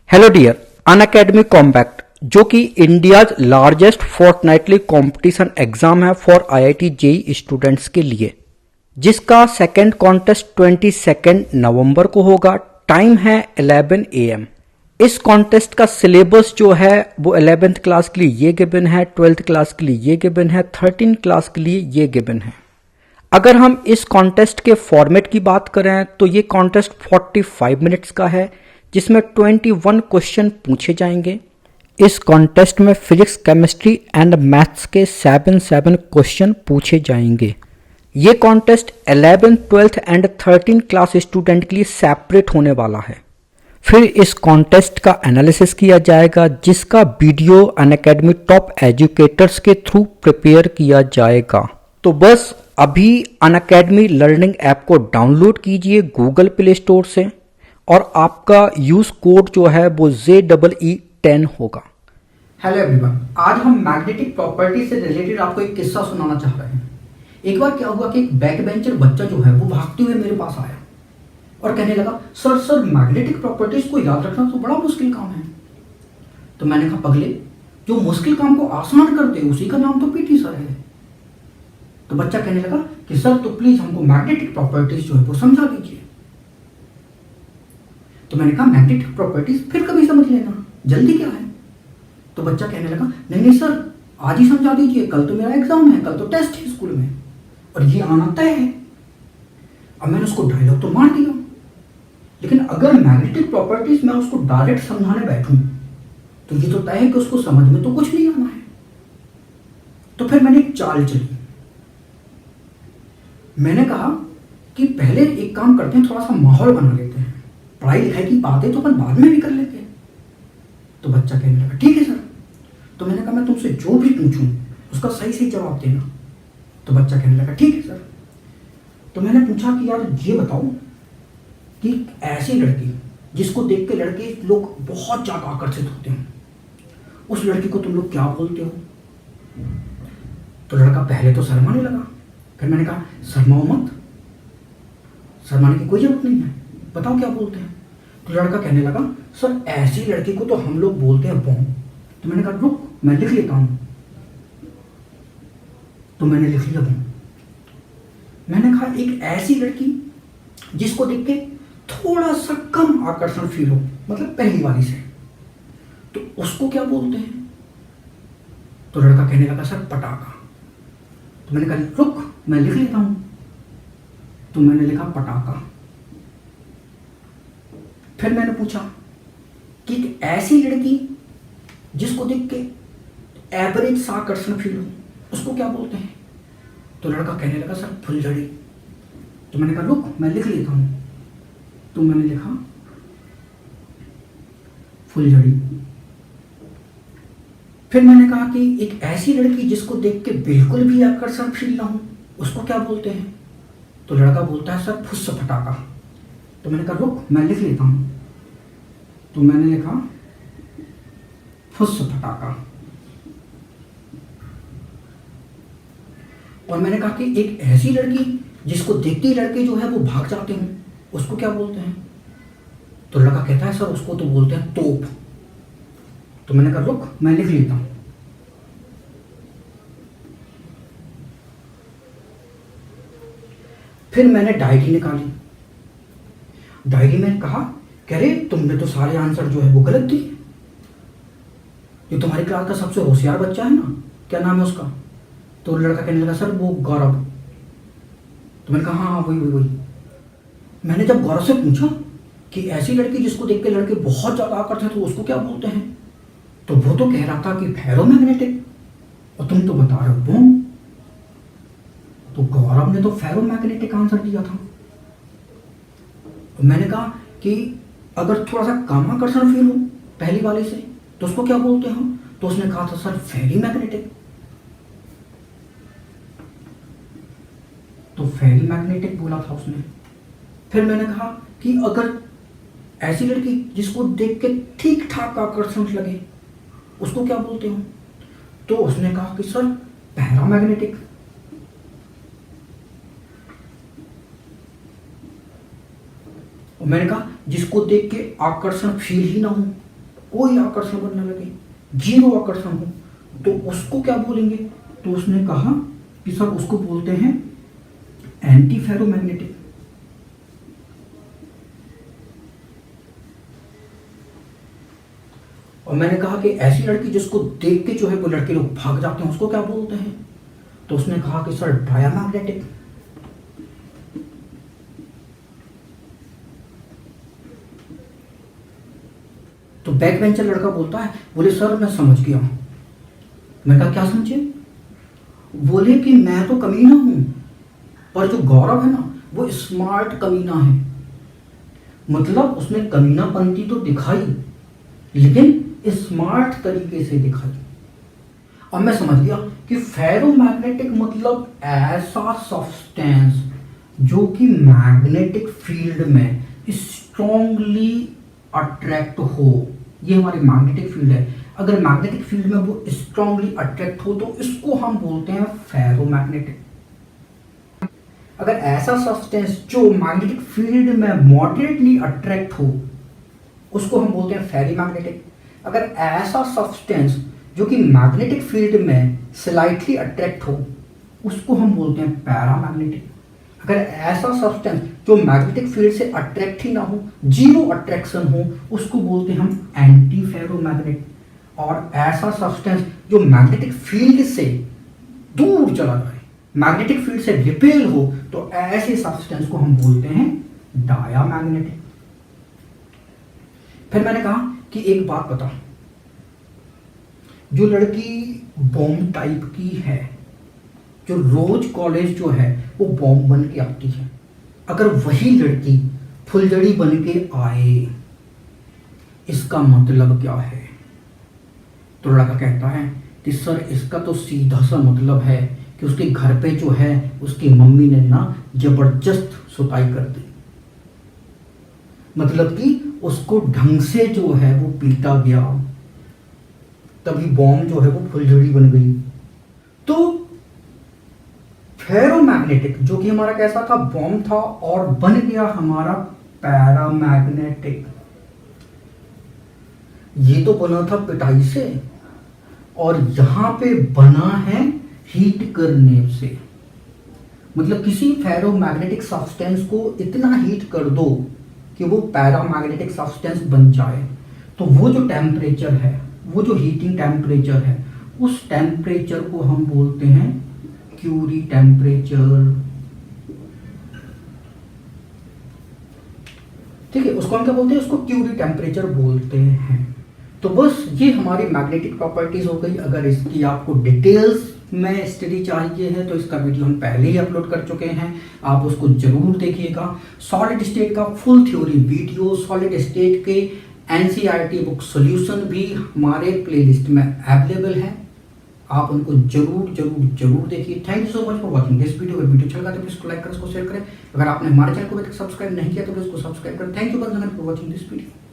Hello dear, Unacademy compact जो कि India's largest fortnightly competition exam है फॉर आईआईटी जेई स्टूडेंट्स के लिए, जिसका सेकेंड कॉन्टेस्ट 22 नवंबर को होगा। टाइम है 11 AM। इस कॉन्टेस्ट का सिलेबस जो है वो 11th क्लास के लिए ये गिवन है, 12th क्लास के लिए ये गिवन है, 13th क्लास के लिए ये गिवन है। अगर हम इस कॉन्टेस्ट के फॉर्मेट की बात करें तो ये कॉन्टेस्ट 45 मिनट्स का है, जिसमें 21 क्वेश्चन पूछे जाएंगे। इस कॉन्टेस्ट में फिजिक्स, केमिस्ट्री एंड मैथ्स के 7 क्वेश्चन पूछे जाएंगे। ये contest 11th, 12th and 13th class student के लिए सेपरेट होने वाला है। फिर इस कॉन्टेस्ट का एनालिसिस किया जाएगा, जिसका वीडियो अनअकैडमी टॉप एजुकेटर्स के थ्रू प्रिपेयर किया जाएगा। तो बस अभी अनअकैडमी लर्निंग ऐप को डाउनलोड कीजिए गूगल प्ले स्टोर से, और आपका यूज कोड जो है वो JEE10 होगा। हेलो एवरीवन, आज हम मैग्नेटिक प्रॉपर्टी से रिलेटेड आपको एक किस्सा सुनाना चाह रहे हैं। एक बार क्या हुआ कि एक बैक बेंचर बच्चा जो है वो भागते हुए मेरे पास आया और कहने लगा, सर मैग्नेटिक प्रॉपर्टीज को याद रखना तो बड़ा मुश्किल काम है। तो मैंने कहा, पगले, जो मुश्किल काम को आसान करते हैं उसी का नाम तो पीटी सर है। तो बच्चा कहने लगा कि सर तो प्लीज हमको मैग्नेटिक प्रॉपर्टीज जो है वो समझा दीजिए। तो मैंने कहा, मैग्नेटिक प्रॉपर्टीज फिर कभी समझ लेना, जल्दी क्या है। तो बच्चा कहने लगा, नहीं सर, आज ही समझा दीजिए, कल तो मेरा एग्जाम है, कल तो टेस्ट है स्कूल में और ये आना तय है। अब मैंने उसको डायलॉग तो मार दिया, लेकिन अगर मैग्नेटिक प्रॉपर्टीज मैं उसको डायरेक्ट समझाने बैठूं तो ये तो तय है कि उसको समझ में तो कुछ नहीं आना है। तो फिर मैंने एक चाल चली। मैंने कहा कि पहले एक काम करते हैं, थोड़ा सा माहौल बना लेते हैं, पढ़ाई लिखाई की बातें तो अपन बाद में भी कर लेते हैं। तो बच्चा कहने लगा, ठीक है सर। तो मैंने कहा, मैं तुमसे जो भी पूछूं उसका सही सही जवाब देना। तो बच्चा कहने लगा, ठीक है सर। तो मैंने पूछा कि यार ये बताओ कि ऐसी लड़की जिसको देख के लड़के लोग बहुत ज्यादा आकर्षित होते हैं, उस लड़की को तुम लोग क्या बोलते हो? तो लड़का पहले तो शर्माने लगा, फिर मैंने कहा, शर्माओ मत, शर्माने की कोई जरूरत नहीं है, बताओ क्या बोलते हैं। तो लड़का कहने लगा, सर ऐसी लड़की को तो हम लोग बोलते हैं बॉम्ब। तो मैंने कहा, रुक मैं लिख लेता हूं। तो मैंने लिख लिया बॉम्ब। मैंने कहा, एक ऐसी लड़की जिसको देख के थोड़ा सा कम आकर्षण फील हो, मतलब पहली वाली से, तो उसको क्या बोलते हैं? तो लड़का कहने लगा, सर पटाखा। तो मैंने कहा, रुक मैं लिख लेता हूं। तो मैंने लिखा पटाखा। फिर मैंने पूछा कि एक ऐसी लड़की जिसको देख के एवरेज सा आकर्षण फील हो, उसको क्या बोलते हैं? तो लड़का कहने लगा, सर फुलझड़ी। तो मैंने कहा, रुक मैं लिख लेता हूं। तो मैंने लिखा फुलझड़ी। फिर मैंने कहा कि एक ऐसी लड़की जिसको देख के बिल्कुल भी आकर्षण फील ना हो, उसको क्या बोलते हैं? तो लड़का बोलता है, सर फुस्स फटाका। तो मैंने कहा, रुक मैं लिख लेता हूं। तो मैंने लिखा फुस्स फटाका। और मैंने कहा कि एक ऐसी लड़की जिसको देखते ही लड़के जो है वो भाग जाते हैं, उसको क्या बोलते हैं? तो लड़का कहता है, सर उसको तो बोलते हैं तोप। तो मैंने कहा, रुक मैं लिख लेता हूं। फिर मैंने डायरी निकाली। डायरी में कहा, कह रहे तुमने तो सारे आंसर जो है वो गलत दिए। जो तुम्हारी क्लास का सबसे होशियार बच्चा है ना, क्या नाम है उसका? तो लड़का कहने लगा, सर वो गौरव। तो मैंने कहा, हाँ वही। मैंने जब गौरव से पूछा कि ऐसी लड़की जिसको देख के लड़के बहुत ज्यादा आकर्षित हो उसको क्या बोलते हैं, तो वो तो कह रहा था कि फेरोमैग्नेटिक, और तुम तो बता रहे हो बॉम्ब। तो गौरव ने तो फेरोमैग्नेटिक आंसर दिया था। तो मैंने कहा कि अगर थोड़ा सा कम आकर्षण फील हो पहली वाले से तो उसको क्या बोलते हैं? तो उसने कहा था, सर फेरी मैग्नेटिक। तो फेरी मैग्नेटिक बोला था उसने। फिर मैंने कहा कि अगर ऐसी लड़की जिसको देख के ठीक ठाक आकर्षण लगे उसको क्या बोलते हो? तो उसने कहा कि सर पैरामैग्नेटिक। और मैंने कहा जिसको देख के आकर्षण फील ही ना हो कोई आकर्षण बनने लगे, जीरो आकर्षण हो, तो उसको क्या बोलेंगे? तो उसने कहा कि सर उसको बोलते हैं एंटी फेरोमैग्नेटिक। और मैंने कहा कि ऐसी लड़की जिसको देख के जो है वो लड़के लोग भाग जाते हैं उसको क्या बोलते हैं? तो उसने कहा कि सर डायामैग्नेटिक। तो बैक बेंचर लड़का बोलता है, बोले सर मैं समझ गया हूं। मैं कहा क्या समझे? बोले कि मैं तो कमीना हूं, पर जो गौरव है ना वो स्मार्ट कमीना है। मतलब उसने कमीनापंती तो दिखाई, लेकिन स्मार्ट तरीके से दिखाई। अब मैं समझ गया कि फेरोमैग्नेटिक मतलब ऐसा सब्सटेंस जो कि मैग्नेटिक फील्ड में स्ट्रांगली अट्रैक्ट हो। ये हमारी मैग्नेटिक फील्ड है, अगर मैग्नेटिक फील्ड में वो स्ट्रांगली अट्रैक्ट हो तो इसको हम बोलते हैं फेरोमैग्नेटिक। अगर ऐसा सब्सटेंस जो मैग्नेटिक फील्ड में मॉडरेटली अट्रैक्ट हो उसको हम बोलते हैं फेरीमैग्नेटिक। अगर ऐसा सब्सटेंस जो कि मैग्नेटिक फील्ड में स्लाइटली अट्रैक्ट हो उसको हम बोलते हैं पैरामैग्नेटिक। अगर ऐसा सब्सटेंस जो मैग्नेटिक फील्ड से अट्रैक्ट ही ना हो, जीरो अट्रैक्शन हो, उसको बोलते हैं हम एंटी फेरोमैग्नेट। और ऐसा सब्सटेंस जो मैग्नेटिक फील्ड से दूर चला जाए, मैग्नेटिक फील्ड से रिपेल हो, तो ऐसे सब्सटेंस को हम बोलते हैं डायामैग्नेटिक। फिर मैंने कहा कि एक बात बता, जो लड़की बॉम्ब टाइप की है, जो रोज कॉलेज जो है वो बॉम्ब बन के आती है, अगर वही लड़की फुलझड़ी बन के आए, इसका मतलब क्या है? तो लड़का कहता है कि सर इसका तो सीधा सा मतलब है कि उसके घर पे जो है उसकी मम्मी ने ना जबरदस्त सुताई कर दी, मतलब कि उसको ढंग से जो है वो पीटा गया, तभी बॉम्ब जो है वो फुलझड़ी बन गई। तो फेरोमैग्नेटिक जो कि हमारा कैसा था, बॉम्ब था, और बन गया हमारा पैरामैग्नेटिक। ये तो बना था पिटाई से, और यहां पे बना है हीट करने से। मतलब किसी फेरोमैग्नेटिक सब्सटेंस को इतना हीट कर दो कि वो पैरामैग्नेटिक सब्सटेंस बन जाए, तो वो जो टेम्परेचर है, वो जो हीटिंग टेम्परेचर है, उस टेम्परेचर को हम बोलते हैं क्यूरी टेम्परेचर। ठीक है, उसको हम क्या बोलते हैं? उसको क्यूरी टेम्परेचर बोलते हैं। तो बस ये हमारी मैग्नेटिक प्रॉपर्टीज हो गई। अगर इसकी आपको डिटेल्स में स्टडी चाहिए है तो इसका वीडियो हम पहले ही अपलोड कर चुके हैं, आप उसको जरूर देखिएगा। सॉलिड स्टेट का full theory video, solid state के एनसीईआरटी बुक सॉल्यूशन भी हमारे प्लेलिस्ट में अवेलेबल है, आप उनको जरूर जरूर जरूर देखिए। Thank you so much for watching this video. अगर वीडियो अच्छा लगा तो प्लीज इसको लाइक करें, इसको शेयर करें। अगर आपने हमारे चैनल को अभी तक सब्सक्राइब नहीं किया तो प्लीज इसको सब्सक्राइब करें। Thank you for watching this video.